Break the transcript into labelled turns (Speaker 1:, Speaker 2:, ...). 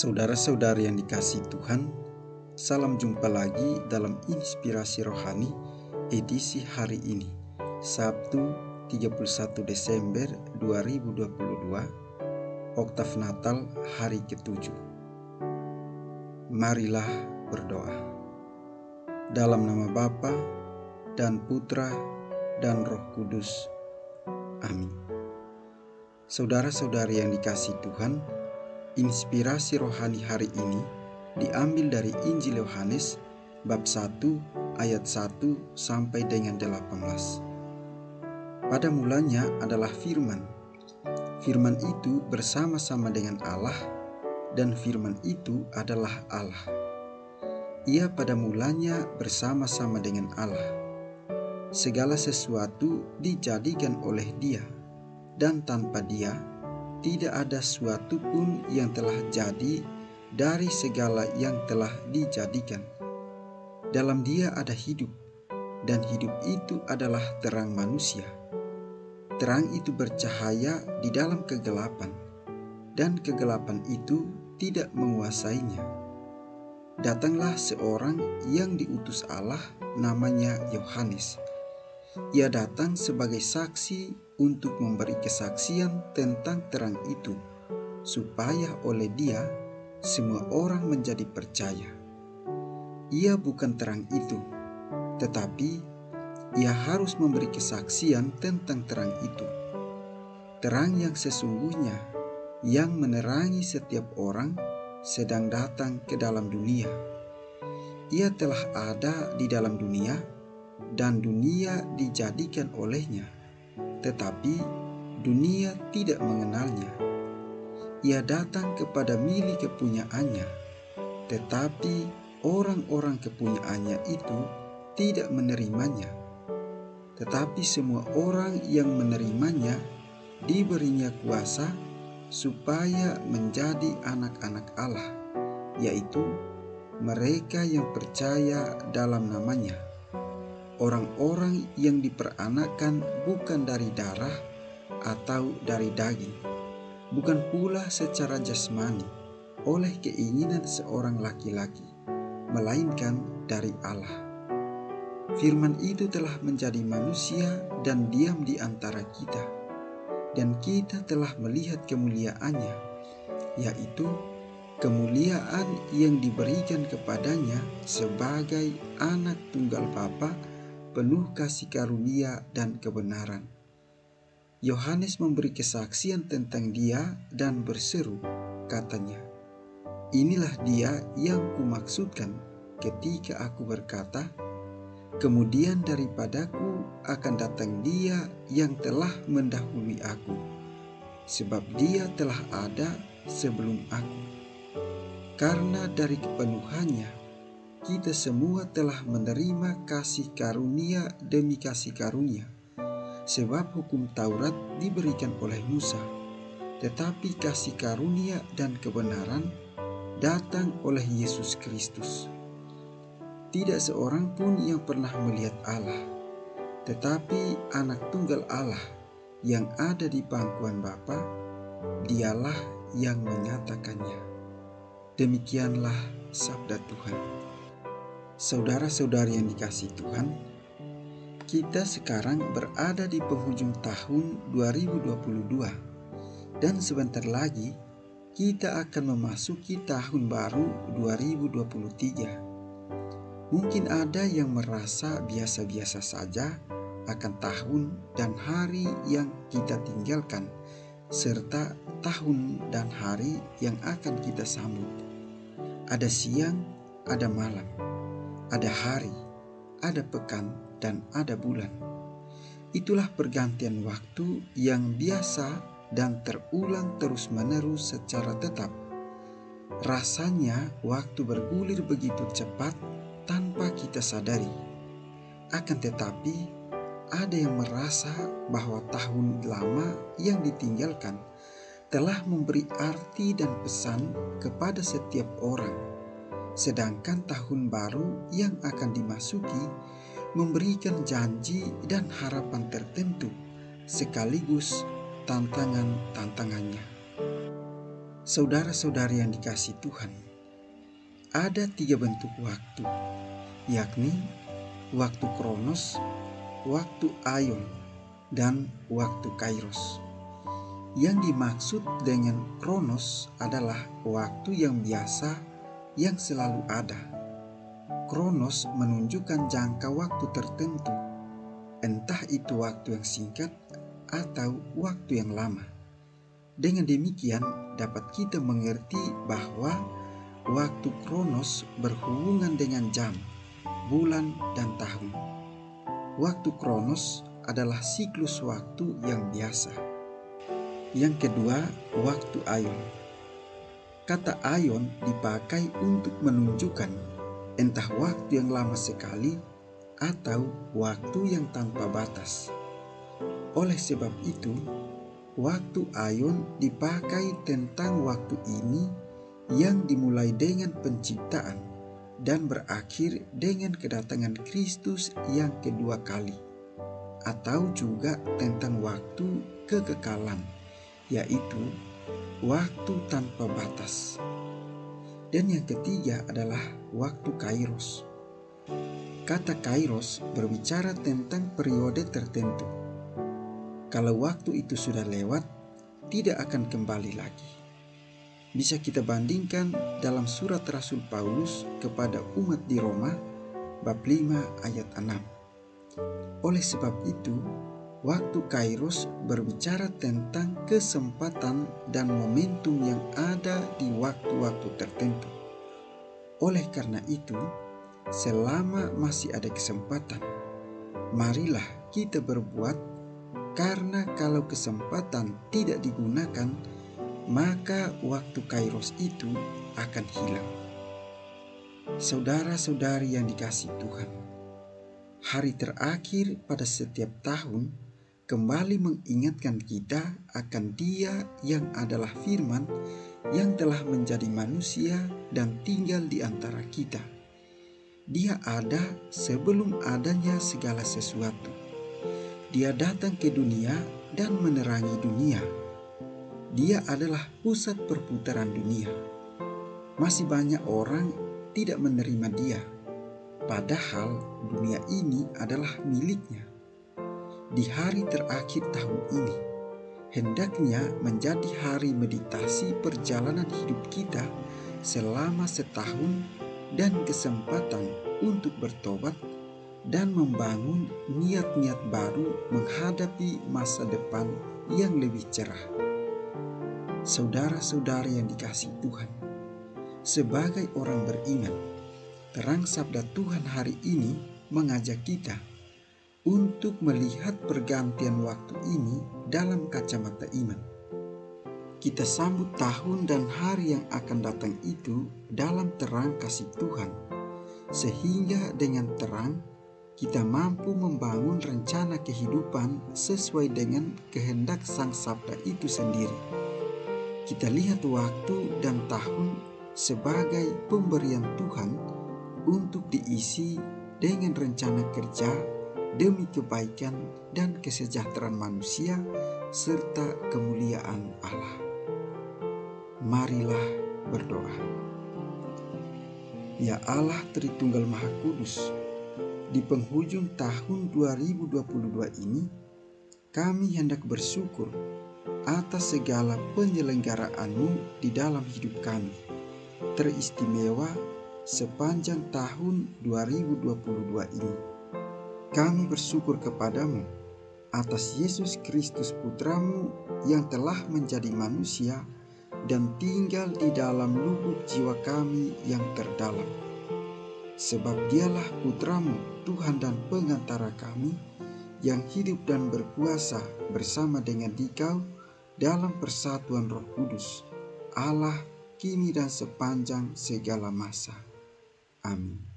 Speaker 1: Saudara-saudari yang dikasihi Tuhan, salam jumpa lagi dalam Inspirasi Rohani edisi hari ini, Sabtu 31 Desember 2022, Oktav Natal hari ke-7. Marilah berdoa. Dalam nama Bapa dan Putra dan Roh Kudus. Amin. Saudara-saudari yang dikasihi Tuhan, inspirasi rohani hari ini diambil dari Injil Yohanes bab 1 ayat 1 sampai dengan 18. Pada mulanya adalah firman. Firman itu bersama-sama dengan Allah, dan firman itu adalah Allah. Ia pada mulanya bersama-sama dengan Allah. Segala sesuatu dijadikan oleh Dia, dan tanpa Dia tidak ada suatu pun yang telah jadi dari segala yang telah dijadikan. Dalam Dia ada hidup, dan hidup itu adalah terang manusia. Terang itu bercahaya di dalam kegelapan, dan kegelapan itu tidak menguasainya. Datanglah seorang yang diutus Allah, namanya Yohanes. Ia datang sebagai saksi untuk memberi kesaksian tentang terang itu, supaya oleh Dia semua orang menjadi percaya. Ia bukan terang itu, tetapi Ia harus memberi kesaksian tentang terang itu. Terang yang sesungguhnya, yang menerangi setiap orang, sedang datang ke dalam dunia. Ia telah ada di dalam dunia, dan dunia dijadikan olehnya, tetapi dunia tidak mengenalnya. Ia datang kepada milik kepunyaannya, tetapi orang-orang kepunyaannya itu tidak menerimanya. Tetapi semua orang yang menerimanya diberinya kuasa supaya menjadi anak-anak Allah, yaitu mereka yang percaya dalam namanya. Orang-orang yang diperanakkan bukan dari darah atau dari daging, bukan pula secara jasmani oleh keinginan seorang laki-laki, melainkan dari Allah. Firman itu telah menjadi manusia dan diam di antara kita, dan kita telah melihat kemuliaannya, yaitu kemuliaan yang diberikan kepadanya sebagai anak tunggal Bapa, penuh kasih karunia dan kebenaran. Yohanes memberi kesaksian tentang Dia dan berseru, katanya, "Inilah Dia yang kumaksudkan ketika aku berkata, kemudian daripadaku akan datang Dia yang telah mendahului aku, sebab Dia telah ada sebelum aku." Karena dari kepenuhannya kita semua telah menerima kasih karunia demi kasih karunia. Sebab hukum Taurat diberikan oleh Musa, tetapi kasih karunia dan kebenaran datang oleh Yesus Kristus. Tidak seorang pun yang pernah melihat Allah, tetapi anak tunggal Allah yang ada di pangkuan Bapa, Dialah yang menyatakannya. Demikianlah sabda Tuhan. Saudara-saudari yang dikasihi Tuhan, kita sekarang berada di penghujung tahun 2022, dan sebentar lagi kita akan memasuki tahun baru 2023. Mungkin ada yang merasa biasa-biasa saja akan tahun dan hari yang kita tinggalkan, serta tahun dan hari yang akan kita sambut. Ada siang, ada malam, ada hari, ada pekan, dan ada bulan. Itulah pergantian waktu yang biasa dan terulang terus-menerus secara tetap. Rasanya waktu bergulir begitu cepat tanpa kita sadari. Akan tetapi, ada yang merasa bahwa tahun lama yang ditinggalkan telah memberi arti dan pesan kepada setiap orang, sedangkan tahun baru yang akan dimasuki memberikan janji dan harapan tertentu sekaligus tantangan-tantangannya. Saudara-saudari yang dikasihi Tuhan, ada 3 bentuk waktu, yakni waktu kronos, waktu aion, dan waktu kairos. Yang dimaksud dengan kronos adalah waktu yang biasa yang selalu ada. Kronos menunjukkan jangka waktu tertentu, entah itu waktu yang singkat atau waktu yang lama. Dengan demikian dapat kita mengerti bahwa waktu kronos berhubungan dengan jam, bulan, dan tahun. Waktu kronos adalah siklus waktu yang biasa. Yang kedua, waktu aion. Kata aion dipakai untuk menunjukkan entah waktu yang lama sekali atau waktu yang tanpa batas. Oleh sebab itu, waktu aion dipakai tentang waktu ini yang dimulai dengan penciptaan dan berakhir dengan kedatangan Kristus yang kedua kali, atau juga tentang waktu kekekalan, yaitu waktu tanpa batas. Dan yang ketiga adalah waktu kairos. Kata kairos berbicara tentang periode tertentu. Kalau waktu itu sudah lewat, tidak akan kembali lagi. Bisa kita bandingkan dalam surat Rasul Paulus kepada umat di Roma, bab 5 ayat 6. Oleh sebab itu, waktu kairos berbicara tentang kesempatan dan momentum yang ada di waktu-waktu tertentu. Oleh karena itu, selama masih ada kesempatan, marilah kita berbuat, karena kalau kesempatan tidak digunakan, maka waktu kairos itu akan hilang. Saudara-saudari yang dikasihi Tuhan, hari terakhir pada setiap tahun kembali mengingatkan kita akan Dia yang adalah Firman yang telah menjadi manusia dan tinggal di antara kita. Dia ada sebelum adanya segala sesuatu. Dia datang ke dunia dan menerangi dunia. Dia adalah pusat perputaran dunia. Masih banyak orang tidak menerima Dia, padahal dunia ini adalah miliknya. Di hari terakhir tahun ini, hendaknya menjadi hari meditasi perjalanan hidup kita selama setahun dan kesempatan untuk bertobat dan membangun niat-niat baru menghadapi masa depan yang lebih cerah. Saudara-saudari yang dikasihi Tuhan, sebagai orang beriman, terang sabda Tuhan hari ini mengajak kita untuk melihat pergantian waktu ini dalam kacamata iman. Kita sambut tahun dan hari yang akan datang itu dalam terang kasih Tuhan, sehingga dengan terang kita mampu membangun rencana kehidupan sesuai dengan kehendak Sang Sabda itu sendiri. Kita lihat waktu dan tahun sebagai pemberian Tuhan untuk diisi dengan rencana kerja demi kebaikan dan kesejahteraan manusia serta kemuliaan Allah. Marilah berdoa. Ya Allah Tritunggal Maha Kudus, di penghujung tahun 2022 ini, kami hendak bersyukur atas segala penyelenggaraanmu di dalam hidup kami, teristimewa sepanjang tahun 2022 ini. Kami bersyukur kepadamu atas Yesus Kristus Putramu yang telah menjadi manusia dan tinggal di dalam lubuk jiwa kami yang terdalam. Sebab Dialah Putramu, Tuhan dan pengantara kami, yang hidup dan berkuasa bersama dengan Dikau dalam persatuan Roh Kudus, Allah kini dan sepanjang segala masa. Amin.